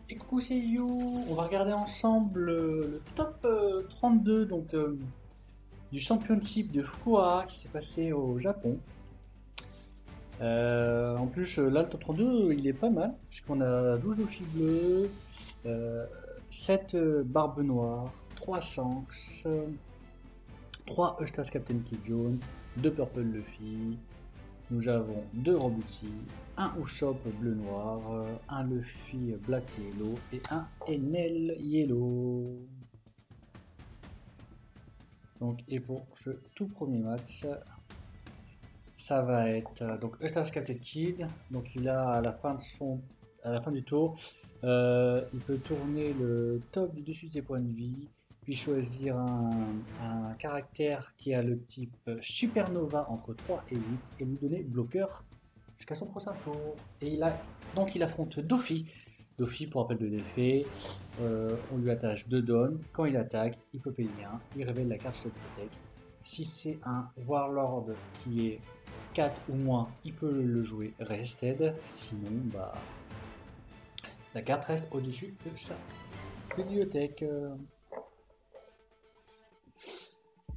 Et coucou, c'est You. On va regarder ensemble le top 32 du championship de Fukuoka qui s'est passé au Japon. En plus, là, le top 32, il est pas mal, puisqu'on a 12 Luffy bleus, euh, 7 barbes noires, 3 Shanks, 3 Eustace Captain Kid Jaune, 2 Purple Luffy. Nous avons 2 Robuti, un Usopp bleu-noir, un Luffy Black Yellow et un Enel Yellow. Donc, et pour ce tout premier match, ça va être donc Eustace Captain Kid. Donc il a à la fin du tour, il peut tourner le top du dessus de ses points de vie, puis choisir un caractère qui a le type Supernova entre 3 et 8 et lui donner bloqueur jusqu'à son prochain tour. Et donc il affronte Doffy. Doffy, pour rappel de l'effet, on lui attache 2 dons. Quand il attaque, il peut payer 1. Il révèle la carte de deck. Si c'est un Warlord qui est 4 ou moins, il peut le jouer rested. Sinon, bah, la carte reste au-dessus de sa bibliothèque.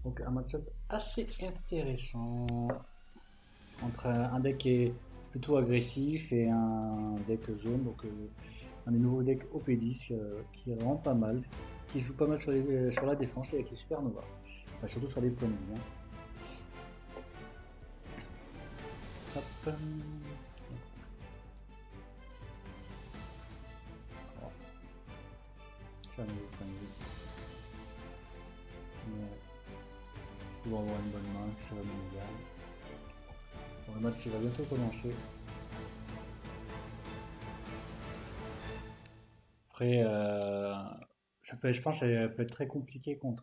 Donc un match-up assez intéressant entre un deck qui est plutôt agressif et un deck jaune, donc un des nouveaux decks OP10 qui est vraiment pas mal, qui joue pas mal sur la défense et avec les Supernova, enfin, surtout sur les points de vie. Hein. Hop. Ça me points de vie. On va avoir une bonne main, ça va bien égal. Bon, le match va bientôt commencer. Après, je pense que ça peut être très compliqué pour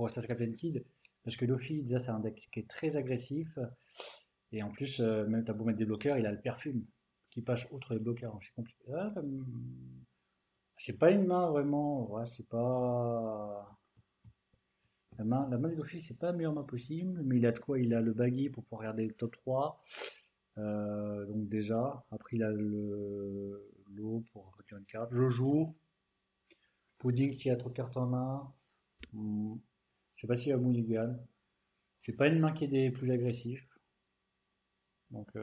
Stas Captain Kid, parce que Luffy, déjà, c'est un deck qui est très agressif, et en plus, même t'as beau mettre des bloqueurs, il a le perfume qui passe outre les bloqueurs, donc c'est compliqué. C'est pas une main vraiment, ouais, c'est pas. La main de Luffy, c'est pas la meilleure main possible, mais il a de quoi? Il a le baggy pour pouvoir regarder le top 3. Donc déjà, après il a le l'eau pour retirer une carte. Jojo, Pudding qui a trop de cartes en main. Je sais pas s'il a Mulligan. C'est pas une main qui est des plus agressifs. Donc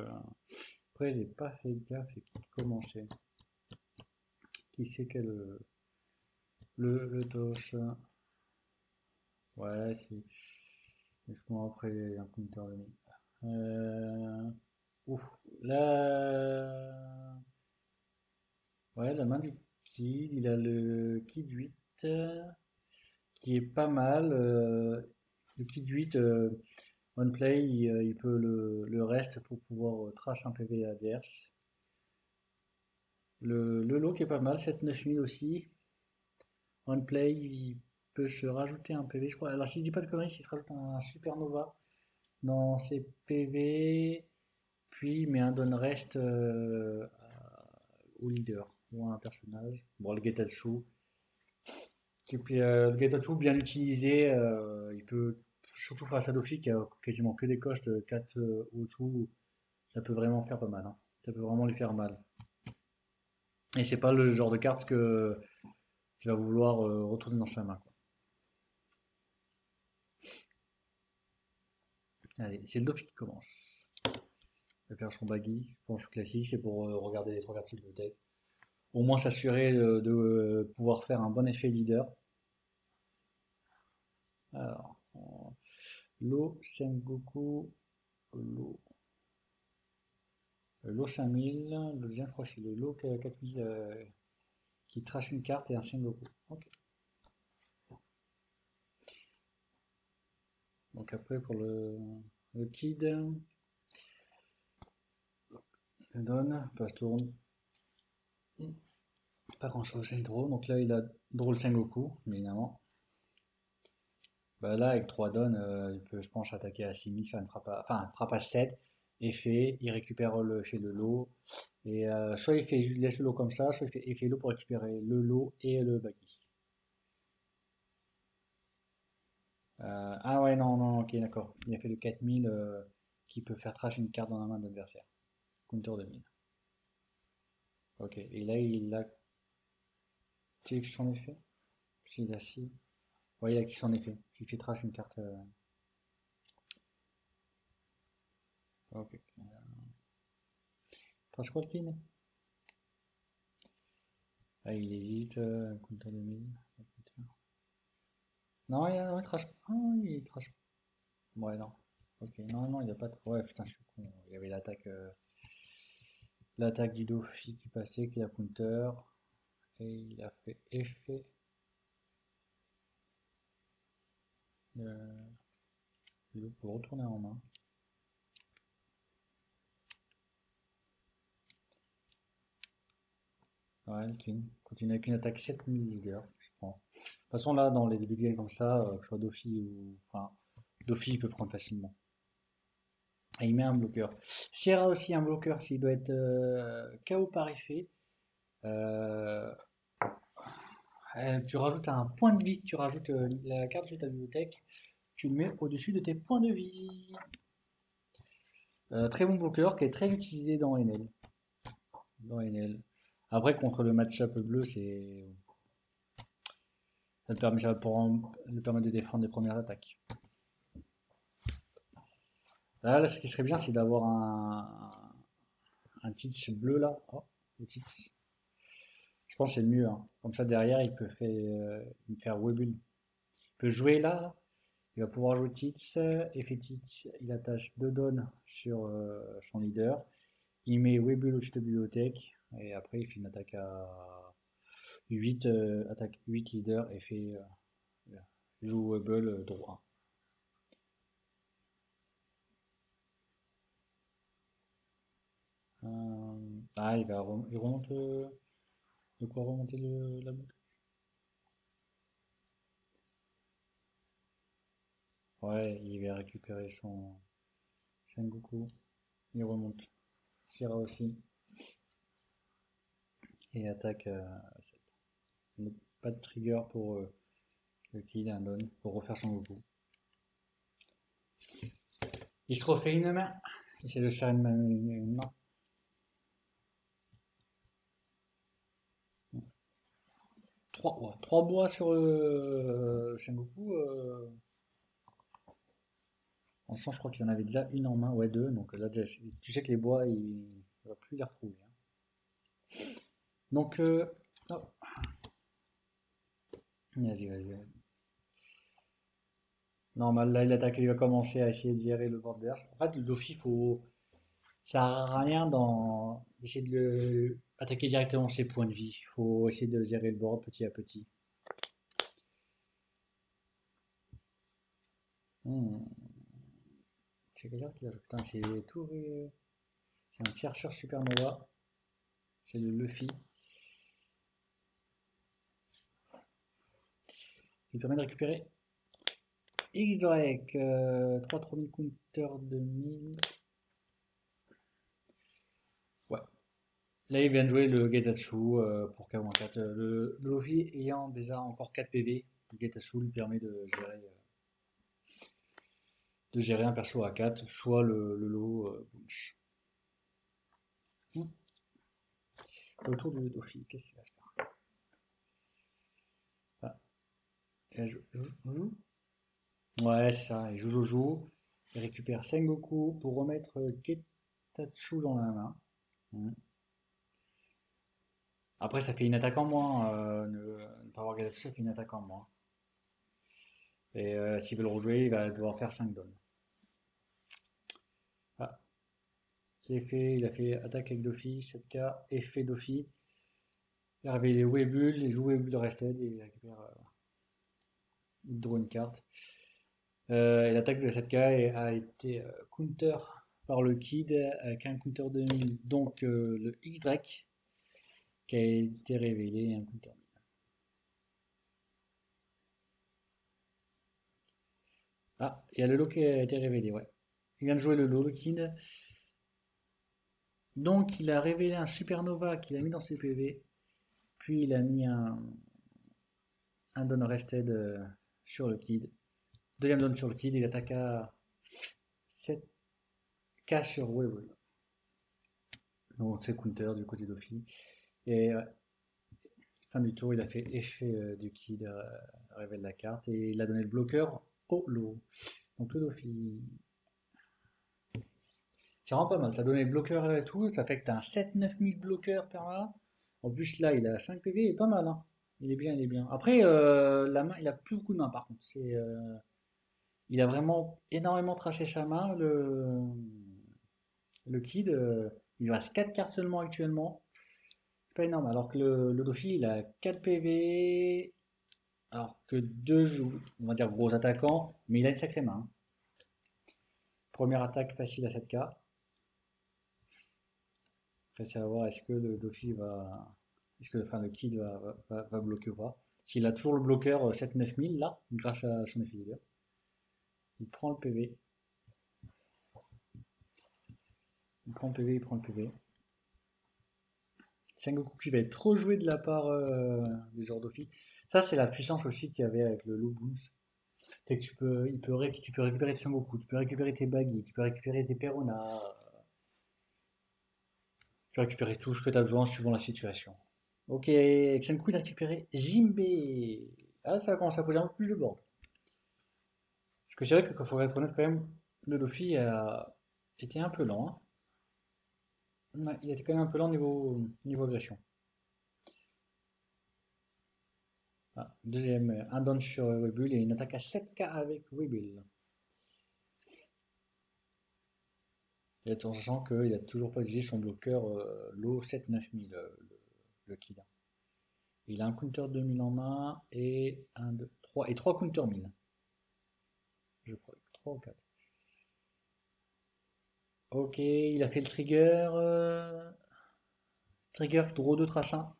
après j'ai pas fait gaffe et qui commençait. Qui c'est quel le tosh. Ouais, c'est. Laisse-moi après un counter de nuit. Ouf. Là. Ouais, la main du kid, il a le kid 8 qui est pas mal. Le kid 8, on play, il peut le reste pour pouvoir trash un PV adverse. Le lot qui est pas mal, 7-9 000 aussi. On play, il peut se rajouter un PV, je crois. Alors si je dis pas de conneries, il se rajoute un supernova dans ses PV, puis il met un don rest au leader ou à un personnage. Bon, le Getatsu. Et puis le Getatsu bien utilisé, il peut, surtout face à Dofi qui a quasiment que des coches de 4 au-dessous, ça peut vraiment faire pas mal. Hein. Ça peut vraiment lui faire mal. Et c'est pas le genre de carte qu'il va vouloir retourner dans sa main. Quoi. Allez, c'est le Dofi qui commence. Il va faire son baggy. Bon, je suis classique, c'est pour regarder les trois cartes de deck. Au moins s'assurer de pouvoir faire un bon effet leader. Alors, Lo Sengoku, Lo, Lo 5000, le deuxième, je crois que c'est le Lo 4000 qui trace une carte et un Sengoku. Ok. Donc après pour le Kid, je donne, pas je tourne, pas grand chose, c'est draw. Donc là il a draw le Sengoku, évidemment. Bah là avec 3 donnes, il peut je pense attaquer à 6000, faire une frappe à 7, effet, il récupère le fait le lot. Et soit il laisse le lot comme ça, soit il fait le lot pour récupérer le lot et le baggy. Ah ouais, non, non, ok, d'accord. Il a fait le 4000 qui peut faire trash une carte dans la main de l'adversaire. Counter 2000. Ok, et là il active son effet. S'il a si. Ouais, il active son effet. Il fait trash une carte. Ok. Trash quoi le king? Ah, il hésite. Counter 2000. Non, il trash. Ah, il trash. Ouais, non. Ok, non, non, il a pas. Ouais, putain, je suis con. Il y avait l'attaque du Dofi qui passait, qui a counter. Et il a fait effet. Euh, pour retourner en main. Ouais, le king. Continue avec une attaque 7000 leader. Je prends. De toute façon, là, dans les débuts de game comme ça, que ce soit Dofi ou. Enfin, Dofi, il peut prendre facilement. Et il met un bloqueur. Sierra aussi un bloqueur s'il doit être KO par effet. Euh, tu rajoutes un point de vie, tu rajoutes la carte de ta bibliothèque, tu le mets au-dessus de tes points de vie. Très bon bloqueur qui est très utilisé dans NL. Dans NL. Après, contre le match-up bleu, ça pourra lui permettre de défendre les premières attaques. Là, ce qui serait bien, c'est d'avoir un titre bleu là. Oh, le titre. Je pense que c'est le mieux, hein. Comme ça, derrière, il peut faire Webul. Il peut jouer là. Il va pouvoir jouer Tits. Effet Tits, il attache 2 donnes sur son leader. Il met Webul au-dessus de la bibliothèque. Et après, il fait une attaque à 8, attaque 8 leader et fait joue Webul droit. Ah, il remonte. De quoi remonter la boucle? Ouais, il va récupérer son Sengoku. Il remonte. Sierra aussi. Et attaque à 7. Pas de trigger pour le kill, un don pour refaire son Goku. Il se refait une main. Il essaie de se faire une main. Trois bois sur Sengoku. En sens, je crois qu'il y en avait déjà une en main, ouais, deux. Donc là, tu sais que les bois, il ne va plus les retrouver, hein. Donc, oh. Vas-y, vas-y. Normal, là, il va commencer à essayer de gérer le board derrière. En fait, le Dofi, ça sert à rien d'essayer de le attaquer directement ses points de vie. Il faut essayer de gérer le board petit à petit. Hmm. C'est quelle heure qu'il a? Putain, c'est tout. C'est un chercheur supernova. C'est le Luffy. Il permet de récupérer X-Drake. 3 3000 counter 2000. Ouais. Là, il vient de jouer le Getatsu pour K-4. Le Luffy ayant déjà encore 4 PV, le Getatsu lui permet de gérer un perso à 4, soit le lot Bunch. Autour de Luffy, qu'est-ce qu'il va faire? Ah, il joue. Ouais, c'est ça, il joue Jojo. Il récupère Sengoku pour remettre Getatsu dans la main. Mm. Après, ça fait une attaque en moins. Ne pas avoir Getatsu, ça fait une attaque en moins. Et s'il veut le rejouer, il va devoir faire 5 dons. Ah, il a fait attaque avec Dofi, 7K, effet Dofi. Il a réveillé les Webull, il joue Webull Rested et il récupère il draw une carte. Et l'attaque de 7K a été counter par le Kid avec un counter 2000, donc le X-Drake qui a été révélé un counter. Ah, il y a le lot qui a été révélé, ouais. Il vient de jouer le lot, le Kid. Donc il a révélé un Supernova qu'il a mis dans ses PV. Puis il a mis un Don Rested sur le Kid. Deuxième Don sur le Kid, il attaque à 7K sur Webull. Donc c'est counter du côté d'Ophi. Et fin du tour, il a fait effet du Kid, révèle la carte, et il a donné le bloqueur au lot. Donc le Dauphin, c'est vraiment pas mal. Ça donnait le bloqueur et tout, ça fait que t'as un 7-9 000 bloqueurs perma. En plus là, il a 5 PV, il est pas mal, hein. Il est bien, il est bien. Après, la main, il a plus beaucoup de main par contre. Il a vraiment énormément trashé sa main, le Kid. Il lui reste 4 cartes seulement actuellement. C'est pas énorme. Alors que le Dauphin, il a 4 PV. Alors que deux, on va dire gros attaquants, mais il a une sacrée main, hein. Première attaque facile à 7K. Après, c'est à voir est-ce que le Dauphin va. Est-ce que enfin, le Kid va bloquer ou pas. S'il a toujours le bloqueur 7-9 000 là, grâce à son effet leader, il prend le PV. Il prend le PV, il prend le PV. Sengoku qui va être trop joué de la part des joueurs Dauphin. Ça, c'est la puissance aussi qu'il y avait avec le Low Boost. C'est que tu peux récupérer tes Sengoku, tu peux récupérer tes Baggy, tu peux récupérer tes Perona, tu peux récupérer tout ce que tu as besoin suivant la situation. Ok, Sengoku il a récupéré Jimbe. Ah, ça commence à poser un peu plus de board. Parce que c'est vrai que, faut être honnête quand même, le Luffy a été un peu lent, hein. Ouais, il était quand même un peu lent niveau agression. Ah, deuxième, un down sur Webull et une attaque à 7K avec Webull. Et on sent qu'il a toujours pas utilisé son bloqueur low 7-9000, le Kid. Il a un counter 2000 en main et 1, 2, 3 et 3 counter 1000. Je crois, 3 ou 4. Ok, il a fait le trigger. Trigger draw 2 trace 1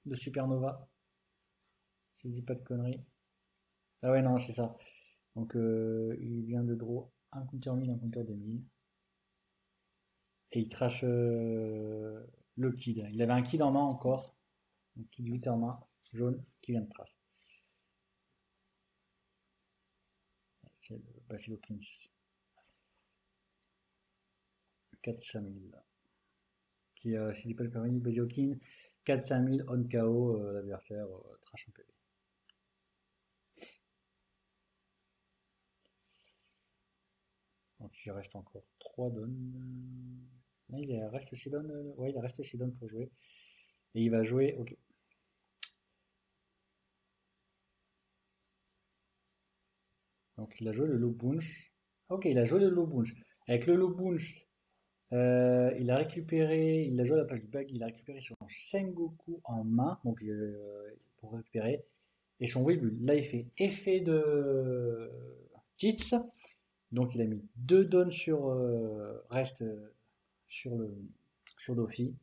de Supernova. Si je dis pas de conneries. Ah ouais, non, c'est ça. Donc il vient de draw un counter 1000, un counter 2000. Et il trash le Kid. Il avait un Kid en main encore. Un Kid 8 en main, jaune, qui vient de trash. C'est le Buffalo Kings 4-5000. Qui, si je dis pas de conneries, Buffalo King 4-5000 on KO, l'adversaire trash en PV. Donc il reste encore 3 dons. Il reste 6 dons. Ouais, il reste 6 dons pour jouer. Et il va jouer. Ok. Donc il a joué le low bunch. Ok, il a joué le low bunch. Avec le low bunch, il a récupéré. Il a joué à la place du bag. Il a récupéré son Sengoku en main. Donc pour récupérer. Et son Weebull. Là, il fait effet de Tits. Donc il a mis 2 dons sur reste sur le sur Dofi.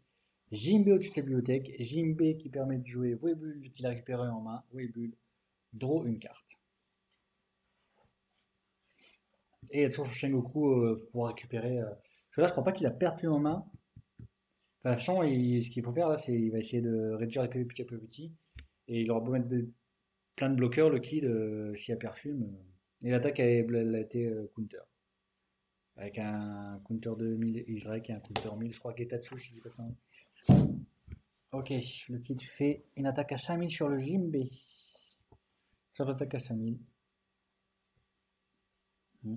Jimbe au-dessus de la bibliothèque. Jimbe qui permet de jouer Weebull qu'il a récupéré en main. Weebull, draw une carte. Et il y a toujours Shengoku pour récupérer. Parce que là, je crois pas qu'il a perdu en main. Enfin, de toute façon, ce qu'il faut faire là, c'est qu'il va essayer de réduire les PV petit à petit. Et il aura beau mettre plein de bloqueurs, le Kid, s'il y a perfume. Et l'attaque, elle a été counter. Avec un counter de 1000 Y et un counter 1000. Je crois Getatsu, je dis pas de. Ok, le Kid fait une attaque à 5000 sur le Jimbe. Sur l'attaque à 5000. Hmm.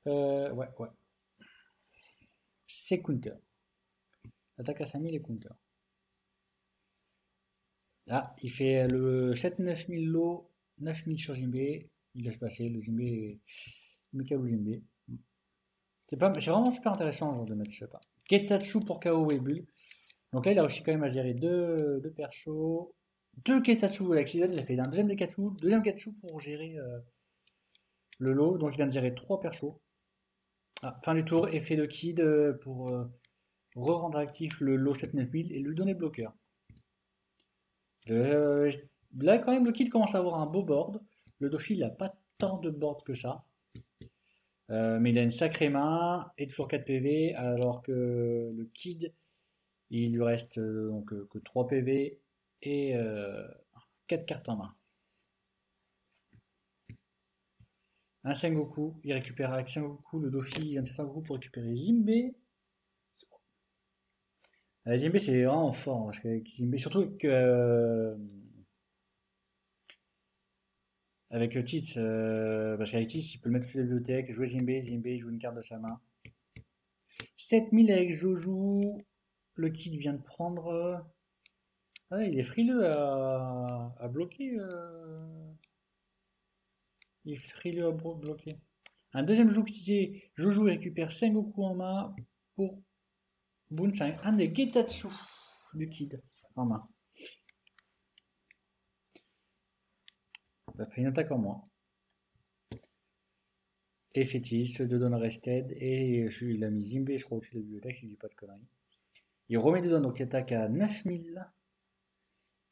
Ouais, ouais. C'est counter. L'attaque à 5000 est counter. Là, il fait le 7-9000 low, 9000 sur Jimbe. Il laisse passer le Jimbe, KO Jimbe. C'est vraiment super intéressant ce genre de match, je sais pas. Ketatsu pour KO Webull. Donc là, il a réussi quand même à gérer deux persos. Deux Ketatsu avec il a fait un deuxième Ketsu pour gérer le lot. Donc il vient de gérer trois persos. Ah, fin du tour, effet de Kid pour re-rendre actif le lot 7-9000 et lui donner bloqueur. Euh, Là, quand même, le Kid commence à avoir un beau board. Le Dauphin, il n'a pas tant de board que ça. Mais il a une sacrée main et toujours 4 PV, alors que le Kid, il lui reste donc que 3 PV et 4 cartes en main. Un Sengoku, il récupère avec Sengoku, le Dauphin, un Sengoku pour récupérer Jimbe. Jinbei c'est vraiment fort parce que Jinbei, surtout que avec le titre, parce qu'avec titre, il peut le mettre sur la bibliothèque, jouer Jinbei, Jinbei joue une carte de sa main. 7000 avec Jojo, le kid vient de prendre. Ah, il est frileux à bloquer. Il est frileux à bloquer. Un deuxième joue qui Jojo récupère Sengoku en main pour Bunsai. Un des Getatsu du kid en main. Ça fait une attaque en moins. Et fétiche, de Don Rested. Et il a mis Jinbei, je crois, au-dessus de la bibliothèque, si je dis pas de conneries. Il remet dedans, donc il attaque à 9000.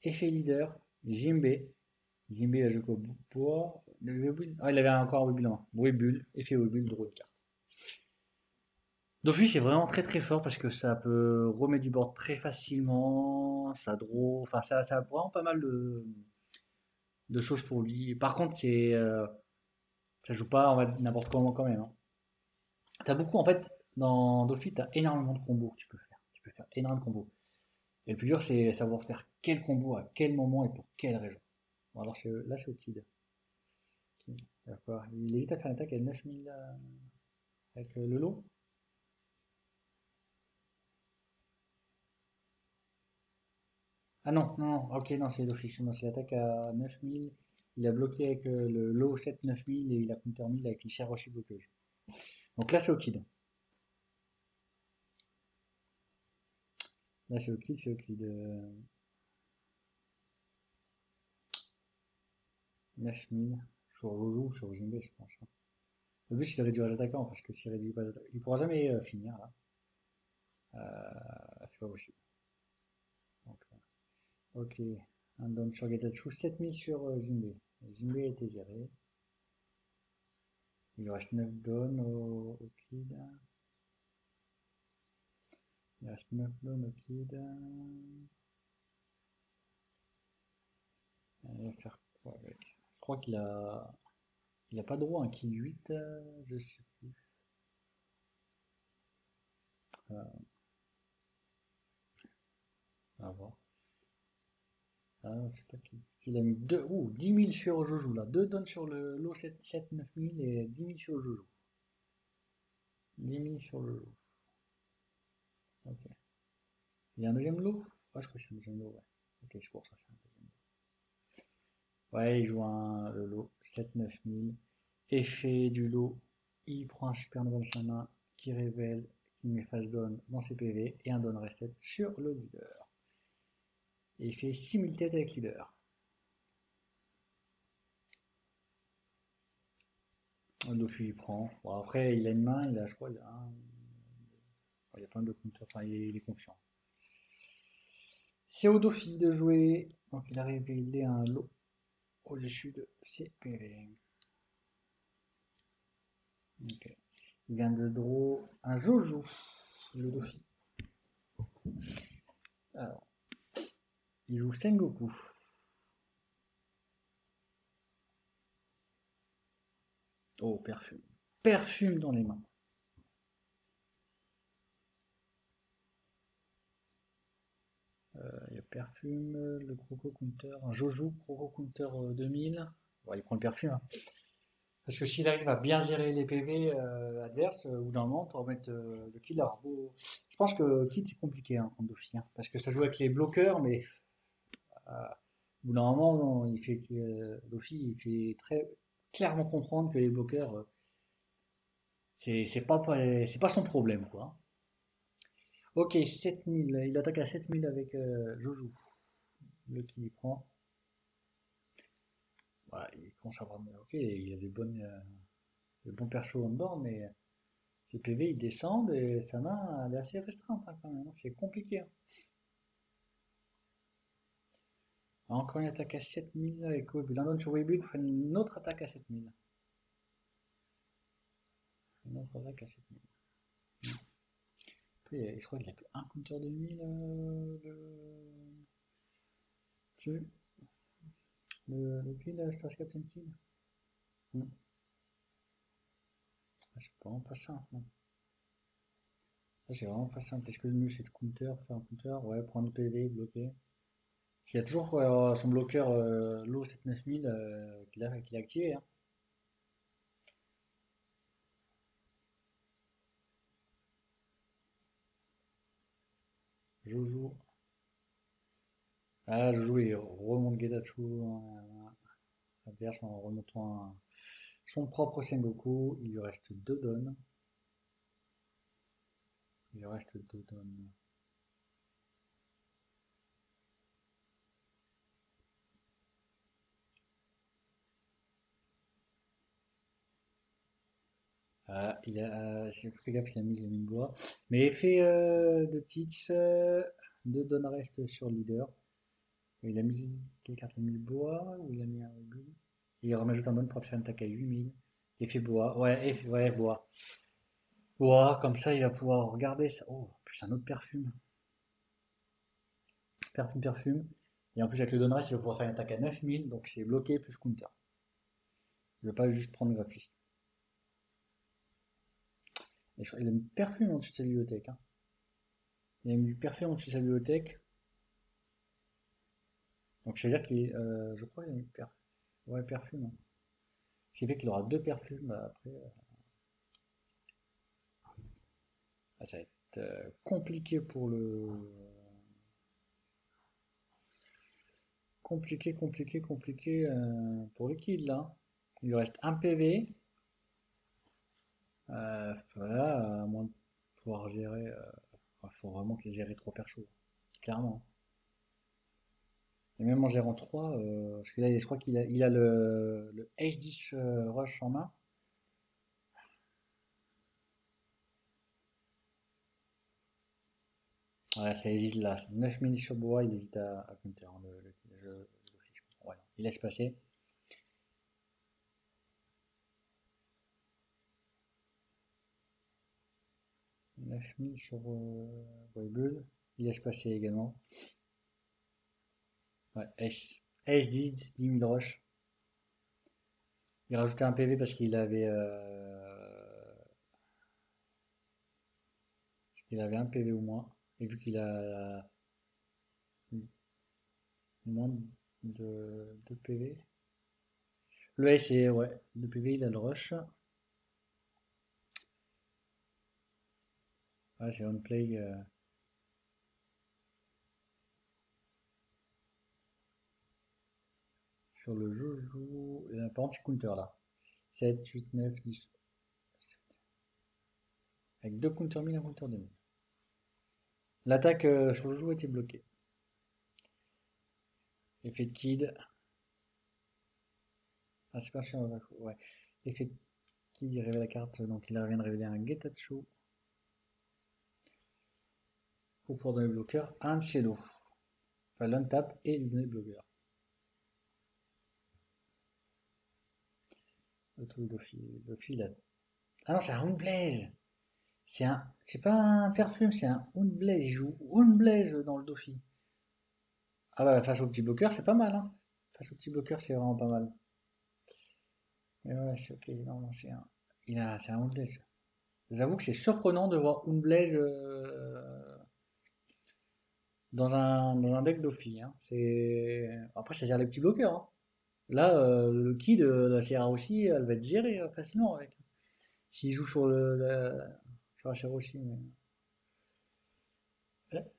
Effet leader, Jinbei. Jinbei a joué au bois. Ah, il avait encore un Webull en main. Webull, effet Webull, draw une carte. Dofus est vraiment très très fort parce que ça peut remettre du board très facilement, ça draw, enfin ça a vraiment pas mal de choses pour lui. Par contre, ça joue pas n'importe comment quand même, hein. T'as beaucoup en fait dans Dofus, t'as énormément de combos que tu peux faire. Tu peux faire énormément de combos. Et le plus dur, c'est savoir faire quel combo à quel moment et pour quelle raison. Bon, alors là, c'est au kid. D'accord. Il est vite à faire une attaque à 9000 avec le lot. Ah non, non, non, ok, non, c'est d'office. Non, c'est l'attaque à 9000. Il a bloqué avec le lot 7 9000 et il a counter 1000 avec les Roshi bloqueuse. Donc là, c'est au kid. Là, c'est au kid, c'est au kid. 9000 sur Lolo ou sur Jinbei, je pense, hein. Le but, c'est de réduire les attaquants parce que s'il réduit pas les attaquants, il pourra jamais finir là. C'est pas possible. Donc, ok. Un don sur Getatsu, 7000 sur Jinbei. Jinbei a été géré. Il lui reste 9 dons au kid. Il reste 9 dons au kid. Il va faire quoi avec? Je crois il a pas droit à un kid 8, je sais plus. Euh, à voir. Ah, je sais pas qui. Il a mis 2, 10 000 sur Jojo là. 2 dons sur le lot 7 9000 et 10 000 sur Jojo. 10 000 sur le lot. Ok. Il y a un deuxième lot? Ouais, je crois que c'est un deuxième lot, ouais. Ok, c'est pour ça, c'est un deuxième lot. Ouais, il joue le lot 7 9000. Effet du lot, il prend un supernova de sa main qui révèle qu'il met face down dans ses PV et un down reset sur le leader. Et il fait 6000 têtes avec leader. Le Dofu il prend. Bon, après, il a une main, je crois, il a plein de counters, enfin, il est confiant. C'est au Dofi de jouer. Donc il a révélé un lot au-dessus de ses PV. Ok. Il vient de draw un Jojo, le Dofi. Alors, il joue Sengoku. Oh, perfume. Perfume dans les mains. Il y a perfume, le Croco Counter, un Jojo Croco Counter 2000. Bon, il prend le perfume, hein. Parce que s'il arrive à bien gérer les PV adverses, au bout d'un moment, tu vas remettre le kill. Alors, je pense que kill c'est compliqué hein, contre Dofi, hein, parce que ça joue avec les bloqueurs, mais au bout d'un moment, Dofi il fait très clairement comprendre que les bloqueurs, c'est pas son problème, quoi. Ok, 7000, il attaque à 7000 avec Jojo. Le kill il prend. Ouais, il commence à avoir. Ok, il a des bons persos en board, mais ses PV ils descendent et sa main elle est assez restreinte hein, quand même, hein. C'est compliqué, hein. Encore une attaque à 7000 avec Webull. Un autre sur Webull fait une autre attaque à 7000. Une autre attaque à 7000. Après, je crois qu'il a plus un counter de 1000. Le kill Stars Captain Kill. C'est vraiment pas simple, hein. Ça, c'est vraiment pas simple. Est-ce que le mieux c'est de counter, faire un counter? Ouais, prendre PV, bloquer. Il y a toujours son bloqueur low 79000 qu'il a activé, hein. Jojo. Ah, Jojo, il remonte Gedatsu adverse en remontant son propre Sengoku. Il lui reste 2 donnes. Il lui reste 2 donnes. Ah, j'ai fait gaffe, il a mis les mines bois. Mais effet de Teach, 2 donnes restent sur leader. Il a mis quelle carte? Il a mis le bois ou il a mis un rubis? Il rajoute un don pour faire une attaque à 8000. Effet bois. Ouais, ouais, bois. Bois, comme ça il va pouvoir regarder ça. Oh, en plus un autre perfume. Perfume. Et en plus avec le don reste, il va pouvoir faire une attaque à 9000. Donc c'est bloqué plus counter. Il ne va pas juste prendre graphique. Il a mis perfume en dessus de sa bibliothèque, hein. Il a mis du perfume en dessus de sa bibliothèque. Donc ça veut dire je crois qu'il a mis perfume. Ouais, perfume, hein. Ce qui fait qu'il aura 2 perfumes après. Ça va être compliqué pour le. Compliqué pour le kill là. Il lui reste un PV. Voilà, à moins de pouvoir gérer. Il faut vraiment qu'il gère 3 persos. Clairement. Et même en gérant 3, parce que là, je crois qu'il a le H10 Rush en main. Ouais, ça hésite là. 9 mini sur bois, il hésite à counter, hein, le fixe. Ouais, il laisse passer. 9000 sur Webull. Il laisse passer également. Ouais, H10, 10 000 rush. Il rajoutait un PV parce qu'il avait un PV ou moins. Et vu qu'il a moins de PV. Le S, c'est ouais, de PV, il a le rush. Ouais, c'est on play. Sur le Jojo. Par exemple, counter là. 7, 8, 9, 10. Avec 2 counter 1000 et un counter 2000. L'attaque sur le Jojo était bloquée. Effet de Kid. Ah, c'est pas sûr. Ouais. Effet de Kid, il révèle la carte. Donc il vient de révéler un Getatsu. Pour pouvoir donner le bloqueur. Un Shadow. Enfin, l'untap et lui donner le bloqueur. Le truc Luffy, là. Ah non, c'est un Unblaze. C'est pas un perfume, c'est un Unblaze. Il joue Unblaze dans le Dofi. Ah bah, face au petit bloqueur, c'est pas mal, hein. Face au petit bloqueur, c'est vraiment pas mal. Mais ouais, c'est ok. Non, non, c'est un Unblaze. J'avoue que c'est surprenant de voir Unblaze dans un deck Dofi, hein. Après, ça gère les petits bloqueurs, hein. Là, le kid, la Sierra aussi, elle va être gérée facilement avec. S'il joue sur la Sierra aussi, mais. Ouais,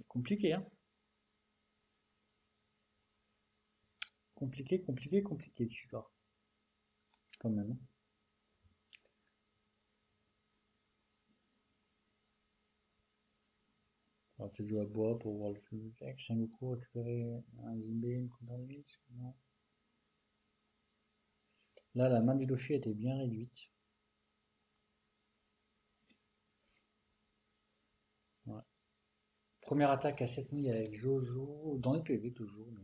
compliqué, hein. Compliqué cette histoire, quand même, hein. On va peut-être jouer à bois pour voir le film avec Sengoku récupérer un Jinbe, une couleur de vie, non. Là, la main du Luffy était bien réduite. Ouais. Première attaque à 7000 avec Jojo, dans les PV toujours. Mais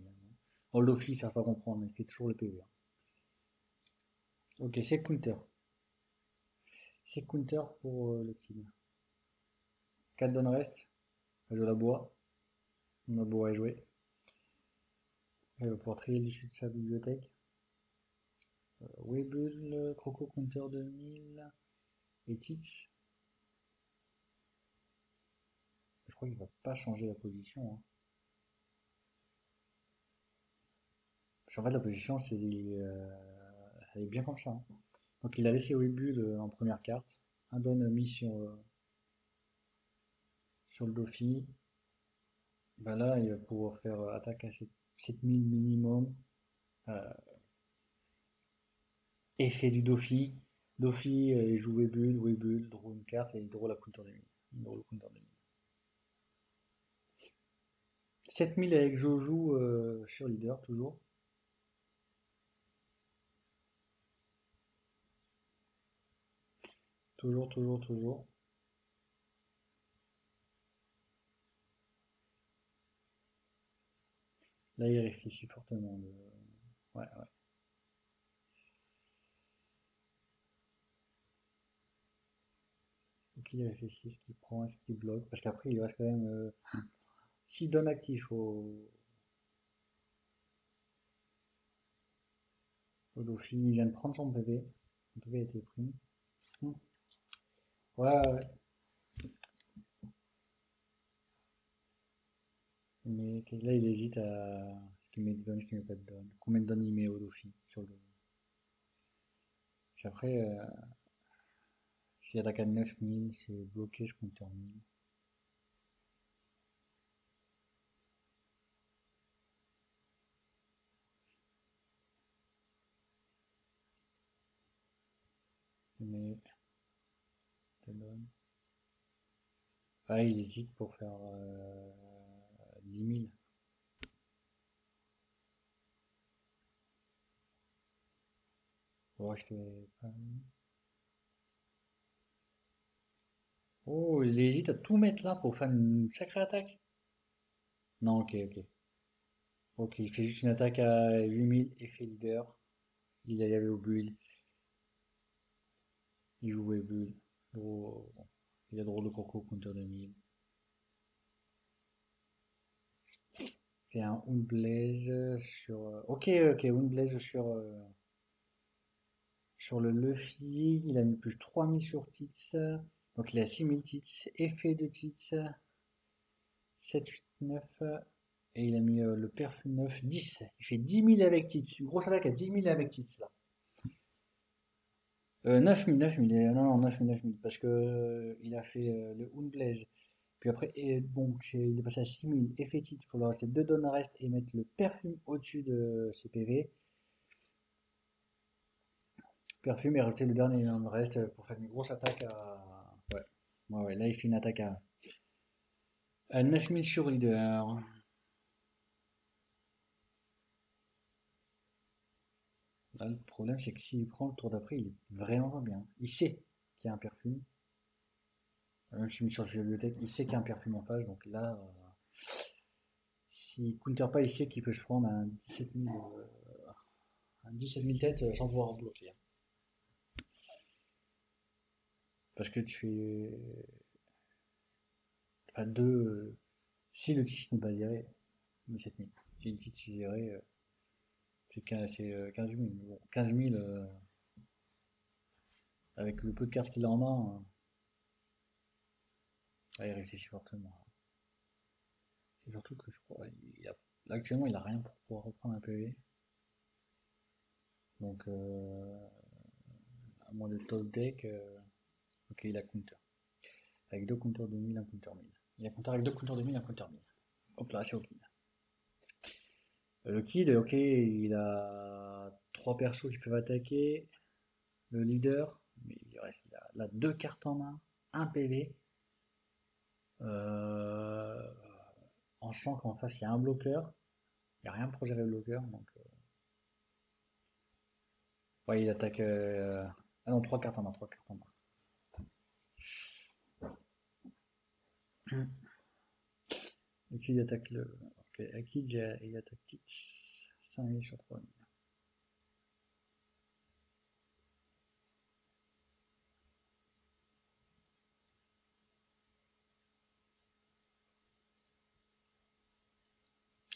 oh, Luffy, ça va pas comprendre, il fait toujours les PV, hein. Ok, c'est counter. C'est counter pour le kill. 4 donne reste. Je la bois. On a bois à jouer. Il va pouvoir trier l'issue de sa bibliothèque. Webull, Croco Counter 2000 et Teach. crois qu'il va pas changer la position, hein. Parce qu'en fait, la position, elle est bien comme ça, hein. Donc il a laissé Webull en première carte. Un don mis sur le Dauphi. Ben là, il va pouvoir faire attaque à 7000 minimum. Euh, Effet du Dauphi. Dauphi, il joue Webull, Webull, draw une carte et il draw la counter des mines. Il draw le counter des mines. 7000 avec Jojo sur leader, toujours. Toujours, toujours, toujours. Là, il réfléchit fortement. Ouais, ouais. Faut qu'il réfléchisse, ce qu'il prend, ce qu'il bloque. Parce qu'après, il reste quand même 6 donnes actifs au Dauphin. Il vient de prendre son PV. Son PV a été pris. Hmm. Ouais, ouais. Mais là, il hésite à ce qu'il met de donne, ce qu'il met pas de donne. Combien de donnes il met au Dauphin sur le. Puis après, s'il attaque à 9000, c'est bloqué ce compteur 1000. Mais de donne. Ah, il hésite pour faire 10 000. Oh, je l'ai pas mis. Oh, il hésite à tout mettre là pour faire une sacrée attaque. Non, ok, ok. Ok, il fait juste une attaque à 8000, effet leader. Il y avait au bull. Il jouait bull. Gros, il a drôle de coco counter 2000. Fait un Unblaze sur. Ok, ok, Unblaze sur le Luffy. Il a mis plus 3000 sur Tits. Donc il a 6000 Tits. Effet de Tits. 7, 8, 9. Et il a mis le perf 9, 10. Il fait 10 000 avec Tits. Une grosse attaque à 10 000 avec Tits là. 9000, 9000. Non, non, 9000, 9000. Parce que il a fait le Unblaze. Puis après, il est passé à 6000. Effet Tits. Il faut leur rajouter 2 donnes à reste et mettre le perfume au-dessus de ses PV. Perfume et rajouter le dernier dans le reste pour faire une grosse attaque à. Ouais. Ouais, ouais, là il fait une attaque à 9000 sur leader. Là, le problème c'est que s'il prend le tour d'après, il est vraiment pas bien. Il sait qu'il y a un perfume. Même si je mis sur la bibliothèque, il sait qu'il y a un perfume en face. Donc là, s'il counter pas, il sait qu'il peut se prendre un 17 000 têtes sans pouvoir bloquer, hein. Parce que tu fais. Enfin, si le titre n'est pas géré, 17 000. Si le titre est géré, c'est 15 000. Mais bon, 15 000, avec le peu de cartes qu'il a en main, il réfléchit fortement. C'est surtout que je crois, là, actuellement, il a rien pour pouvoir reprendre un PV. Donc, à moins de top deck, ok, il a counter. Avec deux counters de 1000, un counter 1000. Il a counter avec deux counters de 1000, un counter 1000. Hop là, c'est ok. Le kid, ok, il a trois persos qui peuvent attaquer. Le leader, mais il a là deux cartes en main, un PV. Euh, on sent qu'en face il y a un bloqueur. Il n'y a rien pour gérer le bloqueur. Donc, ouais, il attaque. Ah non, trois cartes en main, trois cartes en main. Le kid attaque le. Ok, le kid il attaque Kitsch. 5000 sur 3000.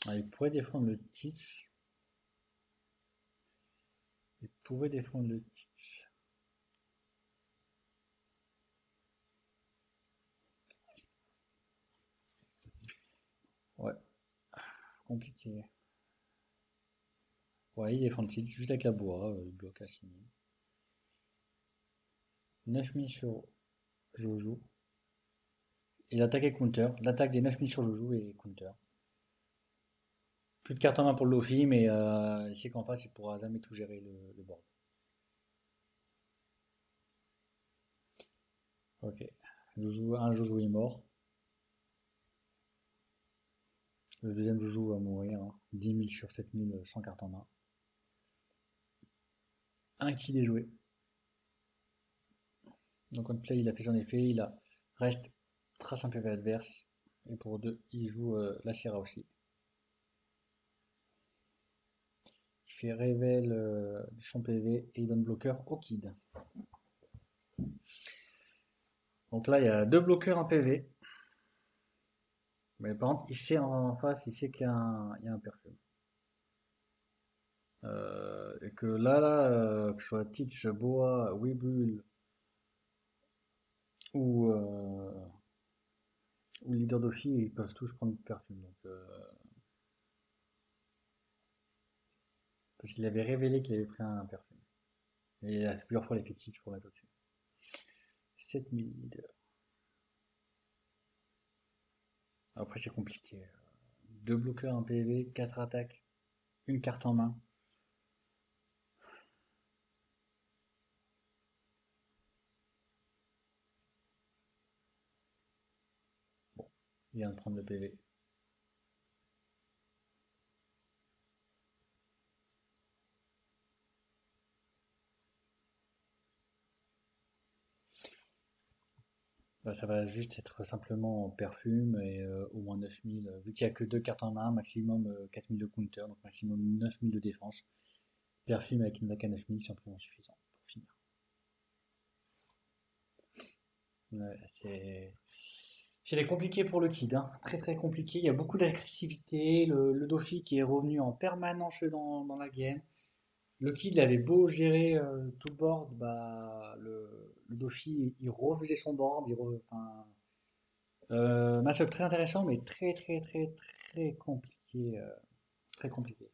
Ah, il pourrait défendre le Kitsch. Il pourrait défendre le Kitsch. compliqué. Ouais, il défend le titre juste avec la bois, il bloque à 6000. 9000 sur Joujou. Il attaque et counter. L'attaque des 9000 sur Joujou et counter. Plus de cartes en main pour le Lofi, mais il sait qu'en face, il pourra jamais tout gérer le board. Ok. Un Joujou est mort. Le deuxième Joujou va mourir. 10 000 sur 7000 sans carte en main. Un kill est joué. Donc on play, il a fait son effet. Il a reste, trace un PV adverse. Et pour 2, il joue la Sierra aussi. Il fait révèle son PV et il donne bloqueur au kid. Donc là, il y a 2 bloqueurs en PV. Mais par contre, il sait en face, il sait qu'il y a un perfume. Et que que ce soit Teach, Boa, Webull ou, ou Leader Dofi, ils peuvent tous prendre du perfume. Donc, parce qu'il avait révélé qu'il avait pris un perfume. Et il a fait plusieurs fois les Teach pour mettre au-dessus. 7000 leaders. Après, c'est compliqué. 2 bloqueurs en PV, 4 attaques, une carte en main. Bon, il vient de prendre le PV. Bah, ça va juste être simplement en perfume et au moins 9000. Vu qu'il n'y a que 2 cartes en main, maximum 4000 de counter, donc maximum 9000 de défense. Perfume avec une attaque à 9000, c'est amplement suffisant pour finir. Ouais, c'est compliqué pour le kid, hein. Très très compliqué. Il y a beaucoup d'agressivité. Le Dofi qui est revenu en permanence dans la game. Le kid il avait beau gérer tout le board, bah, le Dofi il refaisait son board. Enfin, match-up très intéressant, mais très très très très compliqué. Très compliqué.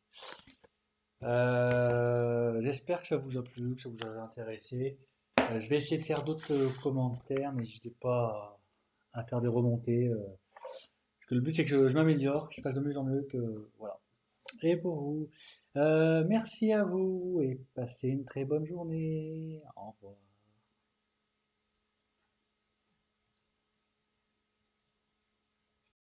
J'espère que ça vous a plu, que ça vous a intéressé. Je vais essayer de faire d'autres commentaires, n'hésitez pas à faire des remontées. Parce que le but c'est que je m'améliore, que je fasse de mieux en mieux, que voilà. Et pour vous, merci à vous et passez une très bonne journée. Au revoir.